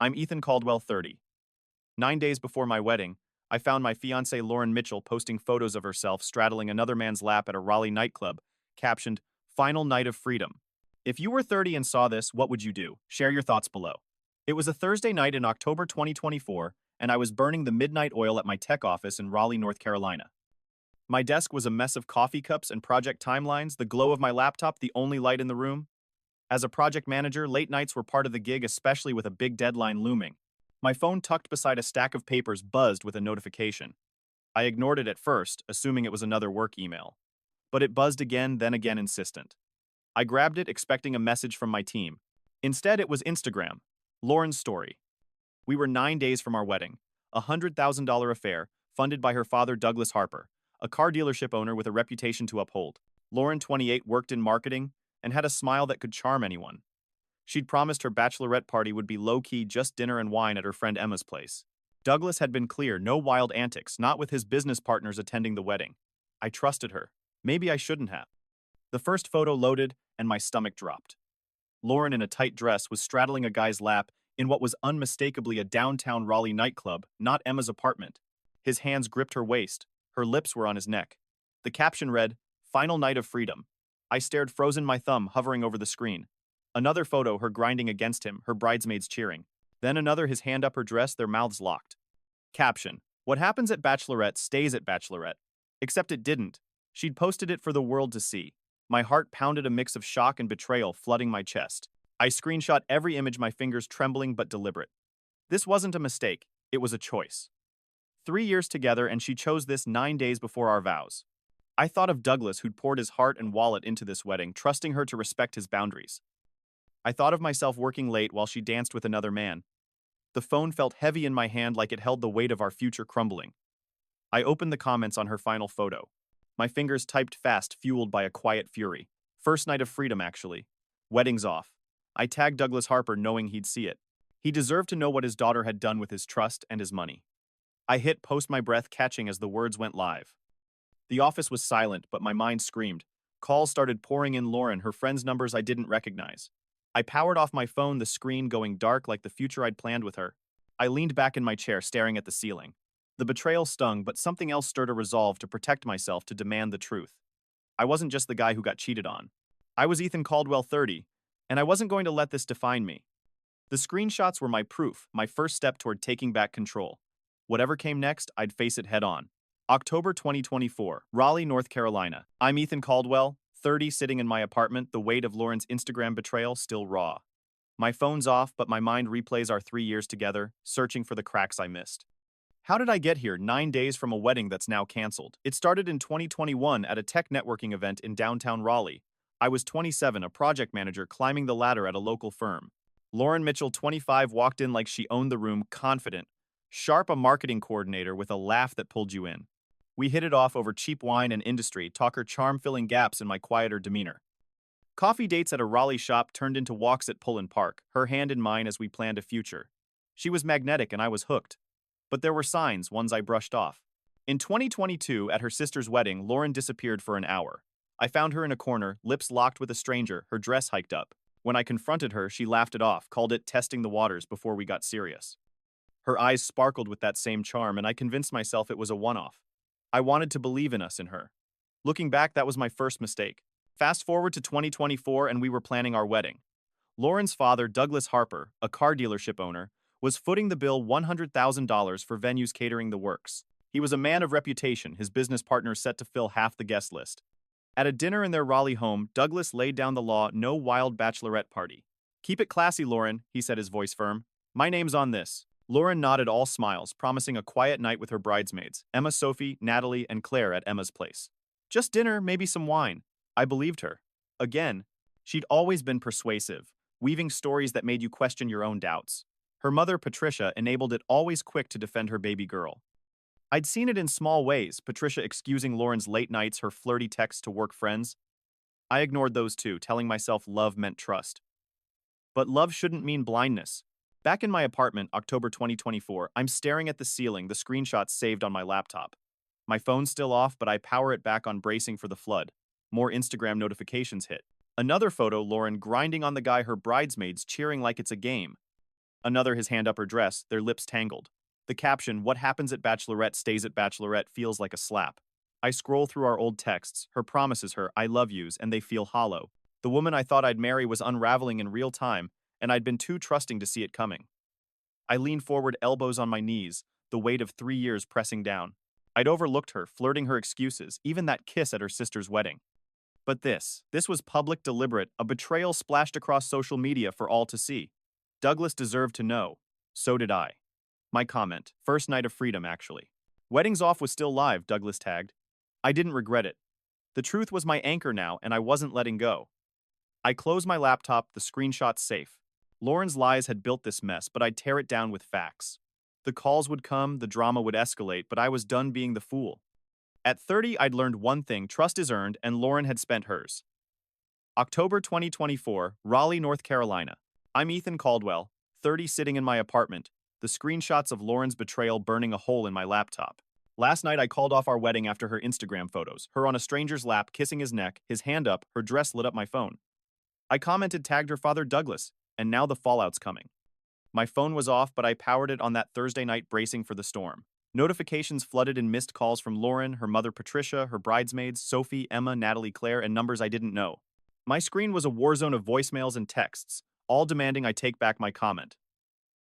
I'm Ethan Caldwell, 30. 9 days before my wedding, I found my fiancée Lauren Mitchell posting photos of herself straddling another man's lap at a Raleigh nightclub, captioned, "Final Night of Freedom." If you were 30 and saw this, what would you do? Share your thoughts below. It was a Thursday night in October 2024, and I was burning the midnight oil at my tech office in Raleigh, North Carolina. My desk was a mess of coffee cups and project timelines, the glow of my laptop the only light in the room. As a project manager, late nights were part of the gig, especially with a big deadline looming. My phone tucked beside a stack of papers buzzed with a notification. I ignored it at first, assuming it was another work email. But it buzzed again, then again, insistent. I grabbed it, expecting a message from my team. Instead, it was Instagram. Lauren's story. We were 9 days from our wedding, a $100,000 affair funded by her father, Douglas Harper, a car dealership owner with a reputation to uphold. Lauren, 28, worked in marketing and had a smile that could charm anyone. She'd promised her bachelorette party would be low-key, just dinner and wine at her friend Emma's place. Douglas had been clear, no wild antics, not with his business partners attending the wedding. I trusted her. Maybe I shouldn't have. The first photo loaded, and my stomach dropped. Lauren, in a tight dress, was straddling a guy's lap in what was unmistakably a downtown Raleigh nightclub, not Emma's apartment. His hands gripped her waist. Her lips were on his neck. The caption read, "Final Night of Freedom." I stared, frozen, my thumb hovering over the screen. Another photo, her grinding against him, her bridesmaids cheering. Then another, his hand up her dress, their mouths locked. Caption: "What happens at Bachelorette stays at Bachelorette." Except it didn't. She'd posted it for the world to see. My heart pounded, a mix of shock and betrayal flooding my chest. I screenshot every image, my fingers trembling but deliberate. This wasn't a mistake, it was a choice. 3 years together, and she chose this 9 days before our vows. I thought of Douglas, who'd poured his heart and wallet into this wedding, trusting her to respect his boundaries. I thought of myself working late while she danced with another man. The phone felt heavy in my hand, like it held the weight of our future crumbling. I opened the comments on her final photo. My fingers typed fast, fueled by a quiet fury. First night of freedom, actually. Wedding's off. I tagged Douglas Harper, knowing he'd see it. He deserved to know what his daughter had done with his trust and his money. I hit post, my breath catching as the words went live. The office was silent, but my mind screamed. Calls started pouring in. Lauren, her friends' numbers I didn't recognize. I powered off my phone, the screen going dark like the future I'd planned with her. I leaned back in my chair, staring at the ceiling. The betrayal stung, but something else stirred, a resolve to protect myself, to demand the truth. I wasn't just the guy who got cheated on. I was Ethan Caldwell, 30, and I wasn't going to let this define me. The screenshots were my proof, my first step toward taking back control. Whatever came next, I'd face it head on. October 2024, Raleigh, North Carolina. I'm Ethan Caldwell, 30, sitting in my apartment, the weight of Lauren's Instagram betrayal still raw. My phone's off, but my mind replays our 3 years together, searching for the cracks I missed. How did I get here, 9 days from a wedding that's now canceled? It started in 2021 at a tech networking event in downtown Raleigh. I was 27, a project manager climbing the ladder at a local firm. Lauren Mitchell, 25, walked in like she owned the room, confident, sharp, a marketing coordinator with a laugh that pulled you in. We hit it off over cheap wine and industry talk, her charm filling gaps in my quieter demeanor. Coffee dates at a Raleigh shop turned into walks at Pullen Park, her hand in mine as we planned a future. She was magnetic and I was hooked. But there were signs, ones I brushed off. In 2022, at her sister's wedding, Lauren disappeared for an hour. I found her in a corner, lips locked with a stranger, her dress hiked up. When I confronted her, she laughed it off, called it testing the waters before we got serious. Her eyes sparkled with that same charm, and I convinced myself it was a one-off. I wanted to believe in us, in her. Looking back, that was my first mistake. Fast forward to 2024, and we were planning our wedding. Lauren's father, Douglas Harper, a car dealership owner, was footing the bill, $100,000 for venues catering the works. He was a man of reputation, his business partners set to fill half the guest list. At a dinner in their Raleigh home, Douglas laid down the law: no wild bachelorette party. "Keep it classy, Lauren," he said, his voice firm. "My name's on this." Lauren nodded, all smiles, promising a quiet night with her bridesmaids, Emma, Sophie, Natalie, and Claire, at Emma's place. Just dinner, maybe some wine. I believed her. Again, she'd always been persuasive, weaving stories that made you question your own doubts. Her mother, Patricia, enabled it, always quick to defend her baby girl. I'd seen it in small ways, Patricia excusing Lauren's late nights, her flirty texts to work friends. I ignored those too, telling myself love meant trust. But love shouldn't mean blindness. Back in my apartment, October 2024, I'm staring at the ceiling, the screenshots saved on my laptop. My phone's still off, but I power it back on, bracing for the flood. More Instagram notifications hit. Another photo, Lauren grinding on the guy, her bridesmaids cheering like it's a game. Another, his hand up her dress, their lips tangled. The caption, "What happens at Bachelorette stays at Bachelorette," feels like a slap. I scroll through our old texts, her promises, her "I love yous," and they feel hollow. The woman I thought I'd marry was unraveling in real time, and I'd been too trusting to see it coming. I lean forward, elbows on my knees, the weight of 3 years pressing down. I'd overlooked her, flirting her excuses, even that kiss at her sister's wedding. But this was public, deliberate, a betrayal splashed across social media for all to see. Douglas deserved to know. So did I. My comment, first night of freedom, actually. Weddings Off was still live, Douglas tagged. I didn't regret it. The truth was my anchor now, and I wasn't letting go. I closed my laptop, the screenshots safe. Lauren's lies had built this mess, but I'd tear it down with facts. The calls would come, the drama would escalate, but I was done being the fool. At 30, I'd learned one thing: trust is earned, and Lauren had spent hers. October 2024, Raleigh, North Carolina. I'm Ethan Caldwell, 30, sitting in my apartment, the screenshots of Lauren's betrayal burning a hole in my laptop. Last night, I called off our wedding after her Instagram photos, her on a stranger's lap, kissing his neck, his hand up, her dress lit up my phone. I commented, tagged her father Douglas, and now the fallout's coming. My phone was off, but I powered it on that Thursday night, bracing for the storm. Notifications flooded in, missed calls from Lauren, her mother Patricia, her bridesmaids, Sophie, Emma, Natalie, Claire, and numbers I didn't know. My screen was a war zone of voicemails and texts, all demanding I take back my comment.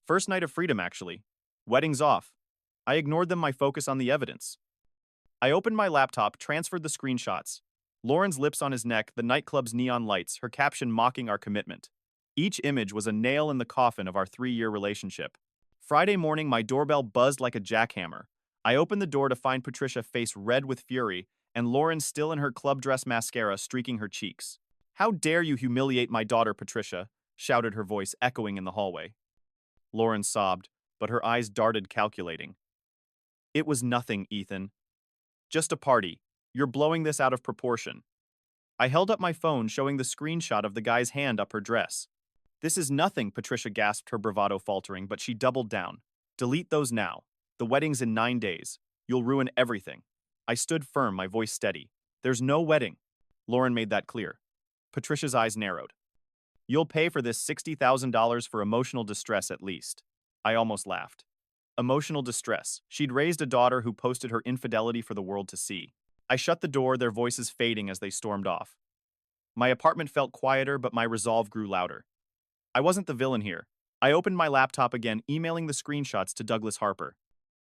First night of freedom, actually. Weddings off. I ignored them, my focus on the evidence. I opened my laptop, transferred the screenshots. Lauren's lips on his neck, the nightclub's neon lights, her caption mocking our commitment. Each image was a nail in the coffin of our 3-year relationship. Friday morning, my doorbell buzzed like a jackhammer. I opened the door to find Patricia, face red with fury, and Lauren still in her club dress, mascara streaking her cheeks. "How dare you humiliate my daughter, Patricia?" shouted her voice, echoing in the hallway. Lauren sobbed, but her eyes darted, calculating. "It was nothing, Ethan. Just a party. You're blowing this out of proportion." I held up my phone, showing the screenshot of the guy's hand up her dress. "This is nothing," Patricia gasped, her bravado faltering, but she doubled down. "Delete those now. The wedding's in 9 days. You'll ruin everything." I stood firm, my voice steady. "There's no wedding." Lauren made that clear. Patricia's eyes narrowed. "You'll pay for this $60,000 for emotional distress at least." I almost laughed. Emotional distress. She'd raised a daughter who posted her infidelity for the world to see. I shut the door, their voices fading as they stormed off. My apartment felt quieter, but my resolve grew louder. I wasn't the villain here. I opened my laptop again, emailing the screenshots to Douglas Harper.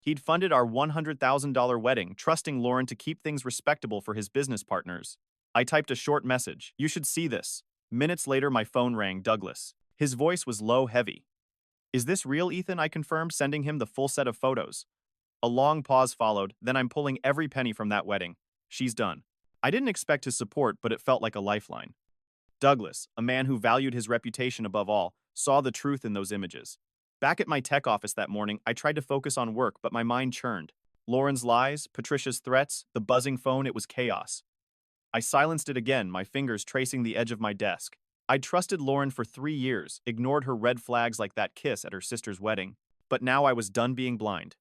He'd funded our $100,000 wedding, trusting Lauren to keep things respectable for his business partners. I typed a short message: "You should see this." Minutes later, my phone rang. Douglas. His voice was low, heavy. "Is this real, Ethan?" I confirmed, sending him the full set of photos. A long pause followed, then "I'm pulling every penny from that wedding. She's done." I didn't expect his support, but it felt like a lifeline. Douglas, a man who valued his reputation above all, saw the truth in those images. Back at my tech office that morning, I tried to focus on work, but my mind churned. Lauren's lies, Patricia's threats, the buzzing phone, it was chaos. I silenced it again, my fingers tracing the edge of my desk. I'd trusted Lauren for 3 years, ignored her red flags like that kiss at her sister's wedding. But now I was done being blind.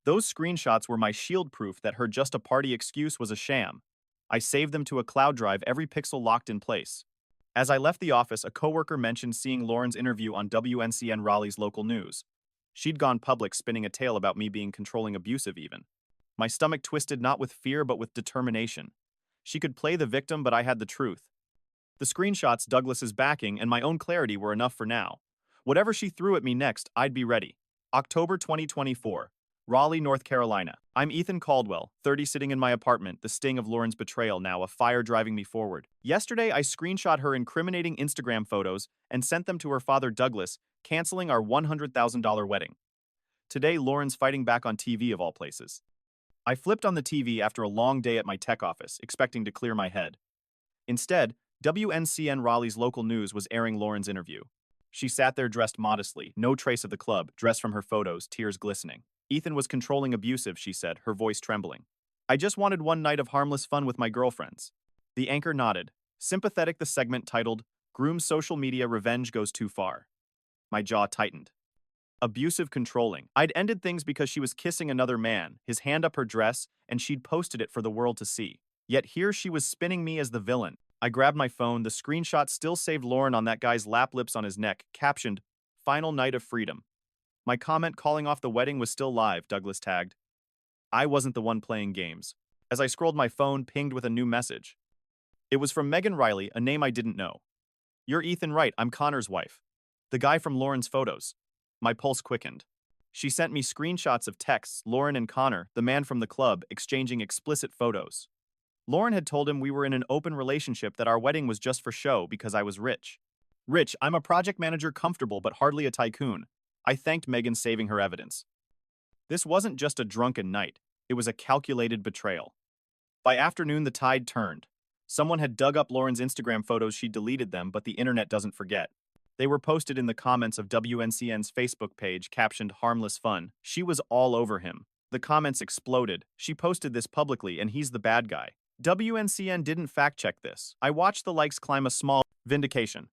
Those screenshots were my shield, proof that her just a party excuse was a sham. I saved them to a cloud drive, every pixel locked in place. As I left the office, a coworker mentioned seeing Lauren's interview on WNCN Raleigh's local news. She'd gone public, spinning a tale about me being controlling, abusive even. My stomach twisted, not with fear but with determination. She could play the victim, but I had the truth. The screenshots, Douglas's backing, and my own clarity were enough for now. Whatever she threw at me next, I'd be ready. October 2024. Raleigh, North Carolina. I'm Ethan Caldwell, 30, sitting in my apartment, the sting of Lauren's betrayal now a fire driving me forward. Yesterday, I screenshot her incriminating Instagram photos and sent them to her father Douglas, canceling our $100,000 wedding. Today, Lauren's fighting back on TV of all places. I flipped on the TV after a long day at my tech office, expecting to clear my head. Instead, WNCN Raleigh's local news was airing Lauren's interview. She sat there dressed modestly, no trace of the club, dressed from her photos, tears glistening. "Ethan was controlling, abusive," she said, her voice trembling. "I just wanted one night of harmless fun with my girlfriends." The anchor nodded. Sympathetic, the segment titled, "Groom's Social Media Revenge Goes Too Far." My jaw tightened. Abusive, controlling. I'd ended things because she was kissing another man, his hand up her dress, and she'd posted it for the world to see. Yet here she was spinning me as the villain. I grabbed my phone, the screenshot still saved Lauren on that guy's lap, lips on his neck, captioned, final night of freedom. My comment calling off the wedding was still live, Douglas tagged. I wasn't the one playing games. As I scrolled, my phone pinged with a new message. It was from Megan Riley, a name I didn't know. You're Ethan Wright, I'm Connor's wife. The guy from Lauren's photos. My pulse quickened. She sent me screenshots of texts, Lauren and Connor, the man from the club, exchanging explicit photos. Lauren had told him we were in an open relationship, that our wedding was just for show because I was rich. Rich, I'm a project manager, comfortable but hardly a tycoon. I thanked Megan, saving her evidence. This wasn't just a drunken night, it was a calculated betrayal. By afternoon, the tide turned. Someone had dug up Lauren's Instagram photos. She deleted them, but the internet doesn't forget. They were posted in the comments of WNCN's Facebook page, captioned "Harmless Fun." She was all over him. The comments exploded. She posted this publicly, and he's the bad guy. WNCN didn't fact-check this. I watched the likes climb. A small vindication.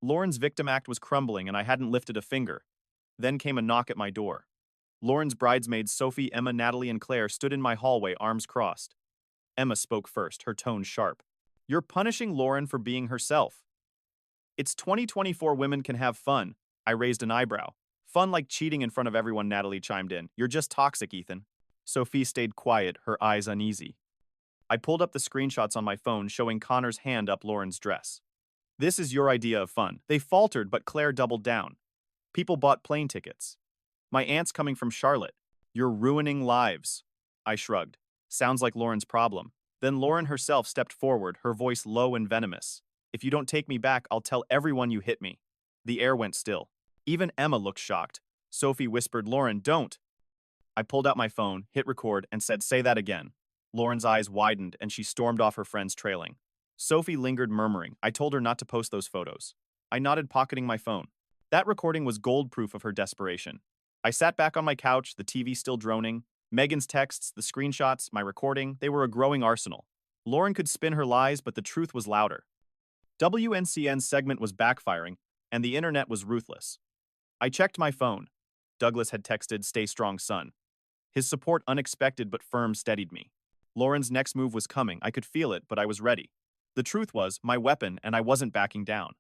Lauren's victim act was crumbling, and I hadn't lifted a finger. Then came a knock at my door. Lauren's bridesmaids, Sophie, Emma, Natalie, and Claire, stood in my hallway, arms crossed. Emma spoke first, her tone sharp. You're punishing Lauren for being herself. It's 2024, women can have fun. I raised an eyebrow. Fun like cheating in front of everyone, Natalie chimed in. You're just toxic, Ethan. Sophie stayed quiet, her eyes uneasy. I pulled up the screenshots on my phone, showing Connor's hand up Lauren's dress. This is your idea of fun. They faltered, but Claire doubled down. People bought plane tickets. My aunt's coming from Charlotte. You're ruining lives. I shrugged. Sounds like Lauren's problem. Then Lauren herself stepped forward, her voice low and venomous. If you don't take me back, I'll tell everyone you hit me. The air went still. Even Emma looked shocked. Sophie whispered, Lauren, don't. I pulled out my phone, hit record, and said, say that again. Lauren's eyes widened, and she stormed off, her friends trailing. Sophie lingered, murmuring. I told her not to post those photos. I nodded, pocketing my phone. That recording was gold proof of her desperation. I sat back on my couch, the TV still droning. Megan's texts, the screenshots, my recording, they were a growing arsenal. Lauren could spin her lies, but the truth was louder. WNCN's segment was backfiring, and the internet was ruthless. I checked my phone. Douglas had texted, stay strong, son. His support, unexpected but firm, steadied me. Lauren's next move was coming. I could feel it, but I was ready. The truth was, my weapon, and I wasn't backing down.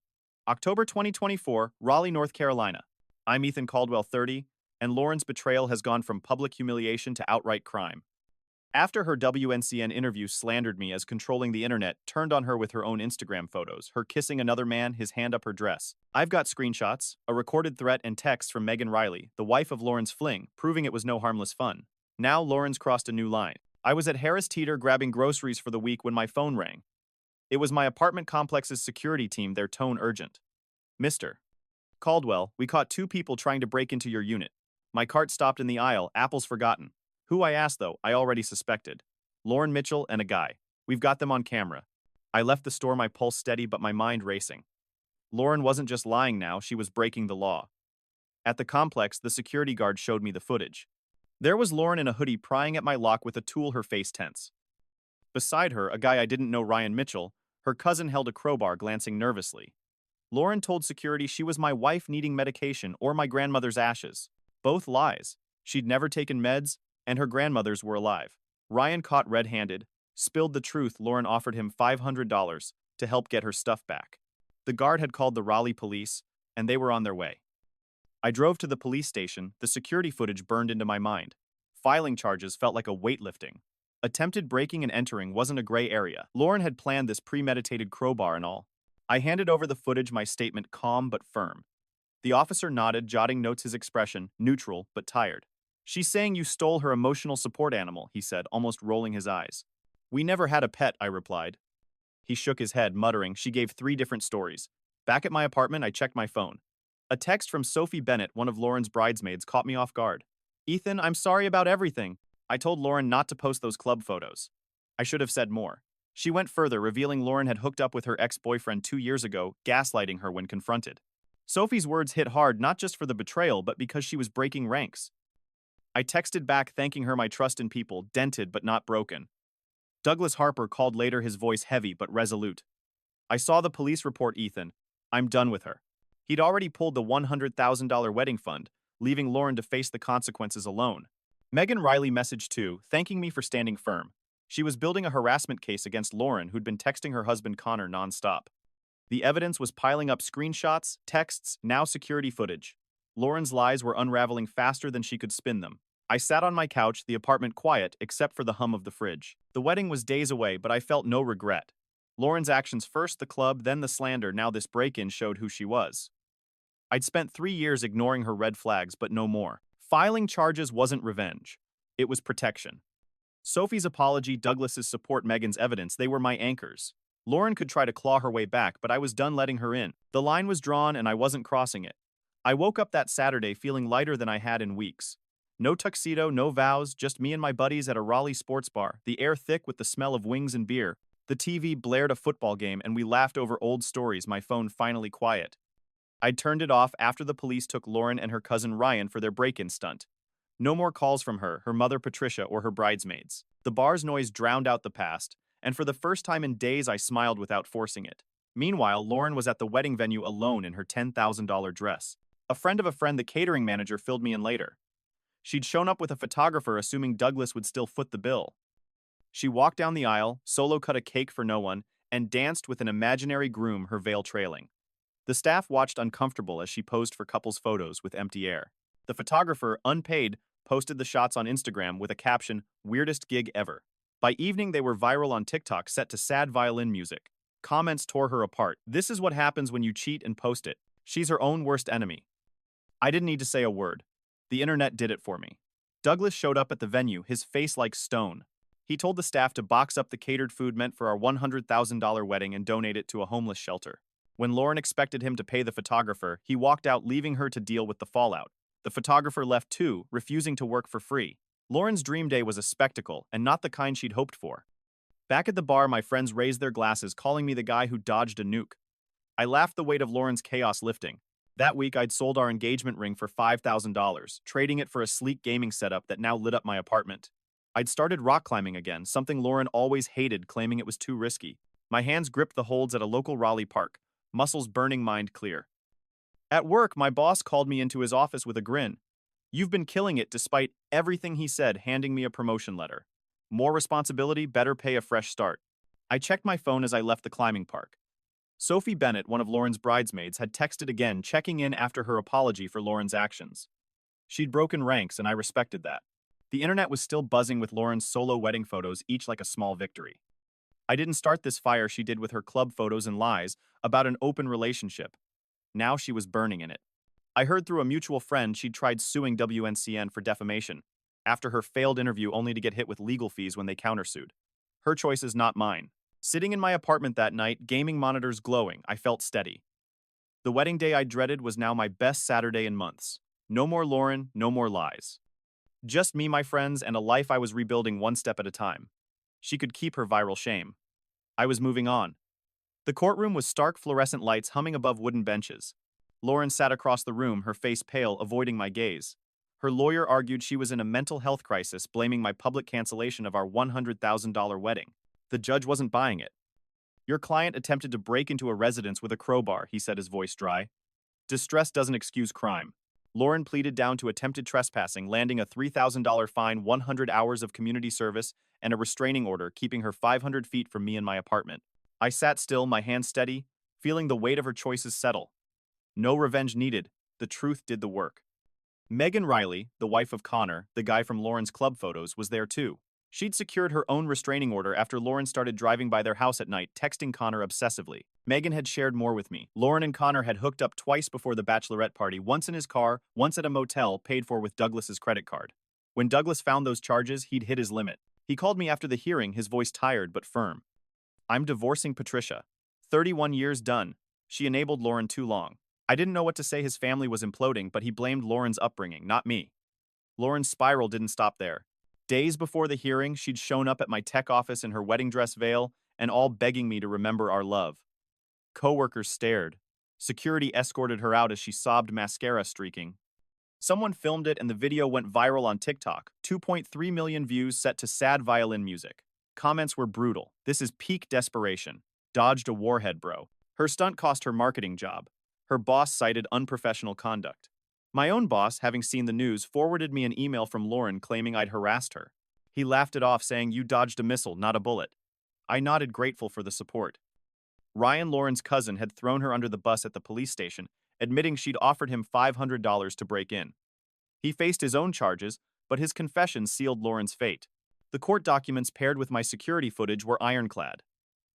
October 2024, Raleigh, North Carolina. I'm Ethan Caldwell, 30, and Lauren's betrayal has gone from public humiliation to outright crime. After her WNCN interview slandered me as controlling the internet, turned on her with her own Instagram photos, her kissing another man, his hand up her dress. I've got screenshots, a recorded threat, and texts from Megan Riley, the wife of Lauren's fling, proving it was no harmless fun. Now Lauren's crossed a new line. I was at Harris Teeter grabbing groceries for the week when my phone rang. It was my apartment complex's security team, their tone urgent. Mr. Caldwell, we caught 2 people trying to break into your unit. My cart stopped in the aisle, apples forgotten. Who I asked, though, I already suspected. Lauren Mitchell and a guy. We've got them on camera. I left the store, my pulse steady but my mind racing. Lauren wasn't just lying now, she was breaking the law. At the complex, the security guard showed me the footage. There was Lauren in a hoodie prying at my lock with a tool, her face tense. Beside her, a guy I didn't know, Ryan Mitchell. Her cousin held a crowbar, glancing nervously. Lauren told security she was my wife needing medication or my grandmother's ashes. Both lies. She'd never taken meds, and her grandmothers were alive. Ryan, caught red-handed, spilled the truth. Lauren offered him $500 to help get her stuff back. The guard had called the Raleigh police, and they were on their way. I drove to the police station. The security footage burned into my mind. Filing charges felt like a weightlifting. Attempted breaking and entering wasn't a gray area. Lauren had planned this, premeditated, crowbar and all. I handed over the footage, my statement calm but firm. The officer nodded, jotting notes, his expression neutral but tired. She's saying you stole her emotional support animal, he said, almost rolling his eyes. We never had a pet, I replied. He shook his head, muttering. She gave 3 different stories. Back at my apartment, I checked my phone. A text from Sophie Bennett, one of Lauren's bridesmaids, caught me off guard. Ethan, I'm sorry about everything. I told Lauren not to post those club photos. I should have said more. She went further, revealing Lauren had hooked up with her ex-boyfriend 2 years ago, gaslighting her when confronted. Sophie's words hit hard, not just for the betrayal, but because she was breaking ranks. I texted back, thanking her, my trust in people, dented but not broken. Douglas Harper called later, his voice heavy but resolute. I saw the police report, Ethan. I'm done with her. He'd already pulled the $100,000 wedding fund, leaving Lauren to face the consequences alone. Megan Riley messaged too, thanking me for standing firm. She was building a harassment case against Lauren, who'd been texting her husband Connor nonstop. The evidence was piling up: screenshots, texts, now security footage. Lauren's lies were unraveling faster than she could spin them. I sat on my couch, the apartment quiet except for the hum of the fridge. The wedding was days away, but I felt no regret. Lauren's actions: first the club, then the slander, now this break-in showed who she was. I'd spent 3 years ignoring her red flags, but no more. Filing charges wasn't revenge. It was protection. Sophie's apology, Douglas's support, Megan's evidence, they were my anchors. Lauren could try to claw her way back, but I was done letting her in. The line was drawn and I wasn't crossing it. I woke up that Saturday feeling lighter than I had in weeks. No tuxedo, no vows, just me and my buddies at a Raleigh sports bar, the air thick with the smell of wings and beer. The TV blared a football game and we laughed over old stories, my phone finally quiet. I'd turned it off after the police took Lauren and her cousin Ryan for their break-in stunt. No more calls from her mother Patricia, or her bridesmaids. The bar's noise drowned out the past, and for the first time in days I smiled without forcing it. Meanwhile, Lauren was at the wedding venue alone in her $10,000 dress. A friend of a friend, the catering manager, filled me in later. She'd shown up with a photographer assuming Douglas would still foot the bill. She walked down the aisle, solo cut a cake for no one, and danced with an imaginary groom, her veil trailing. The staff watched uncomfortable as she posed for couples photos with empty air. The photographer, unpaid, posted the shots on Instagram with a caption, "Weirdest gig ever." By evening, they were viral on TikTok, set to sad violin music. Comments tore her apart. "This is what happens when you cheat and post it. She's her own worst enemy." I didn't need to say a word. The internet did it for me. Douglas showed up at the venue, his face like stone. He told the staff to box up the catered food meant for our $100,000 wedding and donate it to a homeless shelter. When Lauren expected him to pay the photographer, he walked out, leaving her to deal with the fallout. The photographer left too, refusing to work for free. Lauren's dream day was a spectacle, and not the kind she'd hoped for. Back at the bar, my friends raised their glasses, calling me the guy who dodged a nuke. I laughed, the weight of Lauren's chaos lifting. That week, I'd sold our engagement ring for $5,000, trading it for a sleek gaming setup that now lit up my apartment. I'd started rock climbing again, something Lauren always hated, claiming it was too risky. My hands gripped the holds at a local Raleigh park, muscles burning, mind clear. At work, my boss called me into his office with a grin. "You've been killing it," despite everything he said, handing me a promotion letter. More responsibility, better pay, a fresh start. I checked my phone as I left the climbing park. Sophie Bennett, one of Lauren's bridesmaids, had texted again, checking in after her apology for Lauren's actions. She'd broken ranks, and I respected that. The internet was still buzzing with Lauren's solo wedding photos, each like a small victory. I didn't start this fire, she did, with her club photos and lies about an open relationship. Now she was burning in it. I heard through a mutual friend she'd tried suing WNCN for defamation after her failed interview, only to get hit with legal fees when they countersued. Her choices, not mine. Sitting in my apartment that night, gaming monitors glowing, I felt steady. The wedding day I dreaded was now my best Saturday in months. No more Lauren, no more lies. Just me, my friends, and a life I was rebuilding one step at a time. She could keep her viral shame. I was moving on. The courtroom was stark, fluorescent lights humming above wooden benches. Lauren sat across the room, her face pale, avoiding my gaze. Her lawyer argued she was in a mental health crisis, blaming my public cancellation of our $100,000 wedding. The judge wasn't buying it. "Your client attempted to break into a residence with a crowbar," he said, his voice dry. "Distress doesn't excuse crime." Lauren pleaded down to attempted trespassing, landing a $3,000 fine, 100 hours of community service, and a restraining order, keeping her 500 feet from me and my apartment. I sat still, my hands steady, feeling the weight of her choices settle. No revenge needed. The truth did the work. Megan Riley, the wife of Connor, the guy from Lauren's club photos, was there too. She'd secured her own restraining order after Lauren started driving by their house at night, texting Connor obsessively. Megan had shared more with me. Lauren and Connor had hooked up twice before the bachelorette party, once in his car, once at a motel paid for with Douglas's credit card. When Douglas found those charges, he'd hit his limit. He called me after the hearing, his voice tired but firm. "I'm divorcing Patricia. 31 years done. She enabled Lauren too long." I didn't know what to say. His family was imploding, but he blamed Lauren's upbringing, not me. Lauren's spiral didn't stop there. Days before the hearing, she'd shown up at my tech office in her wedding dress, veil, and all begging me to remember our love. Coworkers stared. Security escorted her out as she sobbed, mascara streaking. Someone filmed it and the video went viral on TikTok. 2.3 million views, set to sad violin music. Comments were brutal. "This is peak desperation. Dodged a warhead, bro." Her stunt cost her marketing job. Her boss cited unprofessional conduct. My own boss, having seen the news, forwarded me an email from Lauren claiming I'd harassed her. He laughed it off, saying, "You dodged a missile, not a bullet." I nodded, grateful for the support. Ryan, Lauren's cousin, had thrown her under the bus at the police station, admitting she'd offered him $500 to break in. He faced his own charges, but his confession sealed Lauren's fate. The court documents paired with my security footage were ironclad.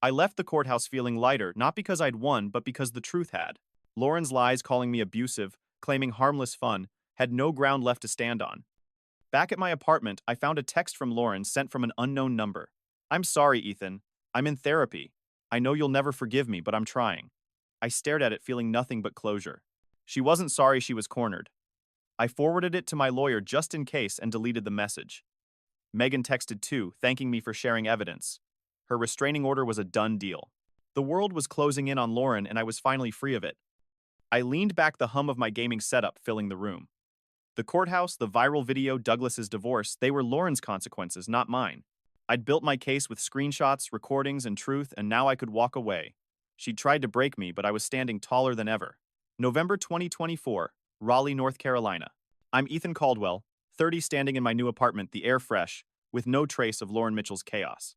I left the courthouse feeling lighter, not because I'd won, but because the truth had. Lauren's lies, calling me abusive, claiming harmless fun, had no ground left to stand on. Back at my apartment, I found a text from Lauren sent from an unknown number. "I'm sorry, Ethan. I'm in therapy. I know you'll never forgive me, but I'm trying." I stared at it, feeling nothing but closure. She wasn't sorry she was cornered. I forwarded it to my lawyer just in case and deleted the message. Megan texted too, thanking me for sharing evidence. Her restraining order was a done deal. The world was closing in on Lauren and I was finally free of it. I leaned back, the hum of my gaming setup filling the room. The courthouse, the viral video, Douglas's divorce, they were Lauren's consequences, not mine. I'd built my case with screenshots, recordings, and truth, and now I could walk away. She'd tried to break me, but I was standing taller than ever. November 2024, Raleigh, North Carolina. I'm Ethan Caldwell, 30, standing in my new apartment, the air fresh, with no trace of Lauren Mitchell's chaos.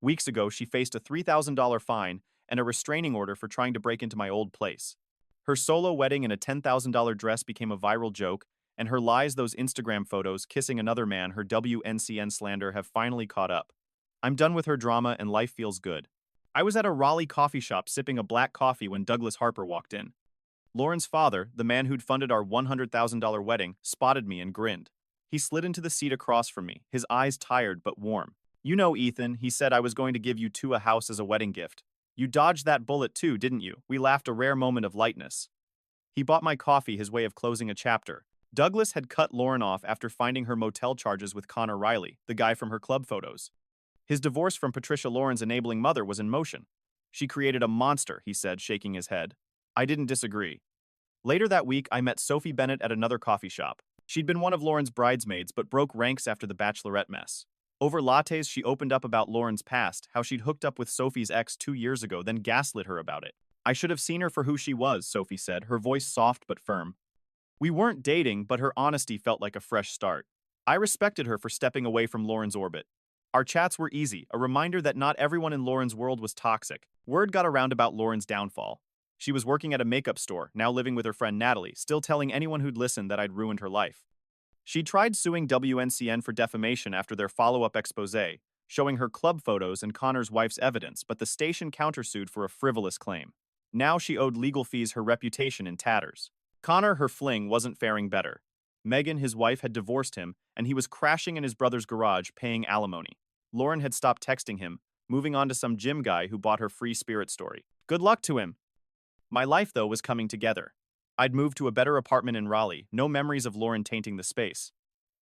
Weeks ago, she faced a $3,000 fine and a restraining order for trying to break into my old place. Her solo wedding in a $10,000 dress became a viral joke, and her lies, those Instagram photos kissing another man, her WNCN slander, have finally caught up. I'm done with her drama and life feels good. I was at a Raleigh coffee shop sipping a black coffee when Douglas Harper walked in. Lauren's father, the man who'd funded our $100,000 wedding, spotted me and grinned. He slid into the seat across from me, his eyes tired but warm. "You know, Ethan," he said, "I was going to give you two a house as a wedding gift. You dodged that bullet too, didn't you?" We laughed, a rare moment of lightness. He bought my coffee, his way of closing a chapter. Douglas had cut Lauren off after finding her motel charges with Connor Riley, the guy from her club photos. His divorce from Patricia, Lauren's enabling mother, was in motion. "She created a monster," he said, shaking his head. I didn't disagree. Later that week, I met Sophie Bennett at another coffee shop. She'd been one of Lauren's bridesmaids but broke ranks after the bachelorette mess. Over lattes, she opened up about Lauren's past, how she'd hooked up with Sophie's ex 2 years ago, then gaslit her about it. "I should have seen her for who she was," Sophie said, her voice soft but firm. We weren't dating, but her honesty felt like a fresh start. I respected her for stepping away from Lauren's orbit. Our chats were easy, a reminder that not everyone in Lauren's world was toxic. Word got around about Lauren's downfall. She was working at a makeup store, now living with her friend Natalie, still telling anyone who'd listened that I'd ruined her life. She tried suing WNCN for defamation after their follow-up exposé, showing her club photos and Connor's wife's evidence, but the station countersued for a frivolous claim. Now she owed legal fees, her reputation in tatters. Connor, her fling, wasn't faring better. Megan, his wife, had divorced him, and he was crashing in his brother's garage paying alimony. Lauren had stopped texting him, moving on to some gym guy who bought her free spirit story. Good luck to him. My life, though, was coming together. I'd moved to a better apartment in Raleigh, no memories of Lauren tainting the space.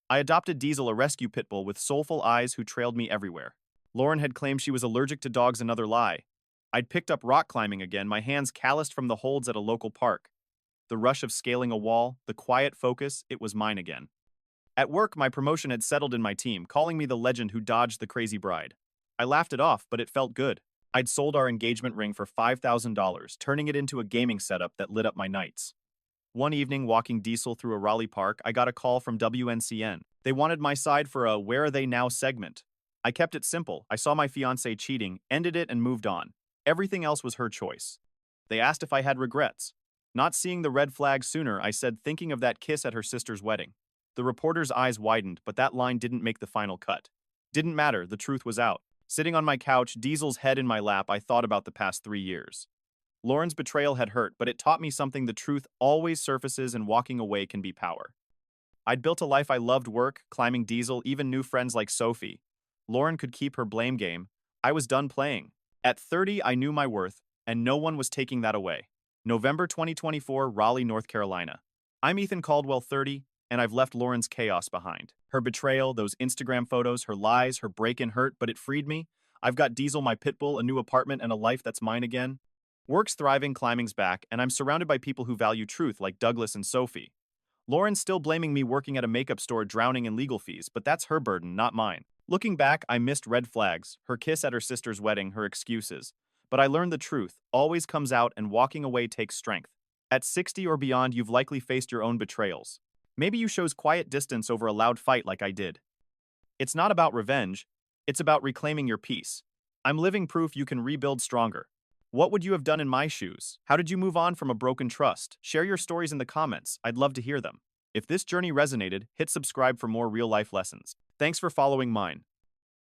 I adopted Diesel, a rescue pit bull with soulful eyes who trailed me everywhere. Lauren had claimed she was allergic to dogs, another lie. I'd picked up rock climbing again, my hands calloused from the holds at a local park. The rush of scaling a wall, the quiet focus, it was mine again. At work, my promotion had settled in my team, calling me the legend who dodged the crazy bride. I laughed it off, but it felt good. I'd sold our engagement ring for $5,000, turning it into a gaming setup that lit up my nights. One evening, walking Diesel through a Raleigh park, I got a call from WNCN. They wanted my side for a "Where Are They Now" segment. I kept it simple. I saw my fiancée cheating, ended it, and moved on. Everything else was her choice. They asked if I had regrets. Not seeing the red flag sooner, I said, thinking of that kiss at her sister's wedding. The reporter's eyes widened, but that line didn't make the final cut. Didn't matter, the truth was out. Sitting on my couch, Diesel's head in my lap, I thought about the past 3 years. Lauren's betrayal had hurt, but it taught me something: the truth always surfaces and walking away can be power. I'd built a life I loved: work, climbing, Diesel, even new friends like Sophie. Lauren could keep her blame game. I was done playing. At 30, I knew my worth, and no one was taking that away. November 2024, Raleigh, North Carolina. I'm Ethan Caldwell, 30, and I've left Lauren's chaos behind. Her betrayal, those Instagram photos, her lies, her break-in hurt, but it freed me. I've got Diesel, my pit bull, a new apartment, and a life that's mine again. Work's thriving, climbing's back, and I'm surrounded by people who value truth like Douglas and Sophie. Lauren's still blaming me working at a makeup store, drowning in legal fees, but that's her burden, not mine. Looking back, I missed red flags, her kiss at her sister's wedding, her excuses. But I learned the truth always comes out, and walking away takes strength. At 60 or beyond, you've likely faced your own betrayals. Maybe you chose quiet distance over a loud fight like I did. It's not about revenge, it's about reclaiming your peace. I'm living proof you can rebuild stronger. What would you have done in my shoes? How did you move on from a broken trust? Share your stories in the comments. I'd love to hear them. If this journey resonated, hit subscribe for more real-life lessons. Thanks for following mine.